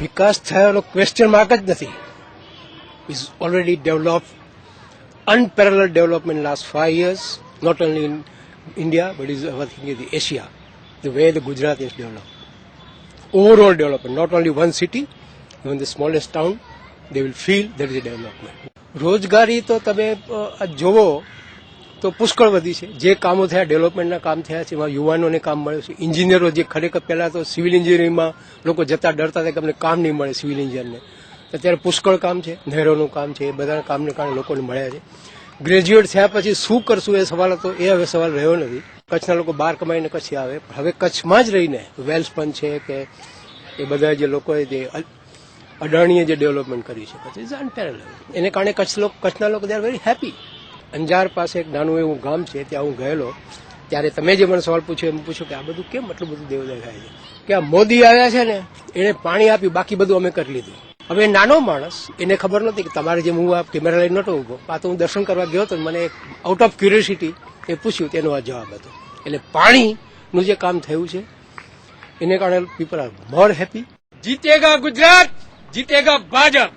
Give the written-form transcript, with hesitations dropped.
વિકાસ થયાનો question mark જ નથી. Is already developed, unparalleled development in the last 5 years, not only in India, but is I think in Asia, the way the Gujarat is developed. Overall development, not only one city, even the smallest town, they will feel there is a development. રોજગારી તો તમે જોવો તો પુષ્કળ વધી છે. જે કામો થયા, ડેવલપમેન્ટના કામ થયા છે, એમાં યુવાનોને કામ મળ્યું છે. ઇન્જિનિયરો જે ખરેખર પહેલાં તો સિવિલ એન્જિનિયરિંગમાં લોકો જતા ડરતા હતા કે અમને કામ નહીં મળે સિવિલ એન્જિનિયરને, અત્યારે પુષ્કળ કામ છે, નહેરોનું કામ છે, એ બધા કામને કારણે લોકોને મળ્યા છે. ગ્રેજ્યુએટ થયા પછી શું કરશું એ સવાલ હતો, એ હવે સવાલ રહ્યો નથી. કચ્છના લોકો બહાર કમાઈને કચ્છ આવે, હવે કચ્છમાં જ રહીને વેલ્સપન છે કે એ બધા જે લોકોએ જે અડાણીએ જે ડેવલપમેન્ટ કરી છે કચ્છ ઇઝ અનપેરેલલ. એને કારણે કચ્છના લોકો they are very happy. Anjar પાસે એક નાનું એવું ગામ છે, ત્યાં હું ગયેલો, ત્યારે તમે જે મને સવાલ પૂછ્યો એમ પૂછ્યું કે આ બધું કેમ આટલું બધું દેવદાય થાય છે, કે આ મોદી આવ્યા છે ને એને પાણી આપ્યું, બાકી બધું અમે કરી લીધું. હવે નાનો માણસ, એને ખબર નહોતી કે તમારે જેમ હું આ કેમેરા લઈને નહોતો ઉભો, આ તો હું દર્શન કરવા ગયો હતો, મને આઉટ ઓફ ક્યુરિયોસિટી એ પૂછ્યું, તેનો આ જવાબ હતો. એટલે પાણીનું જે કામ થયું છે એને કારણે પીપલ આર મોર હેપી. જીતેગા ગુજરાત, જીતેગા ભાજપ.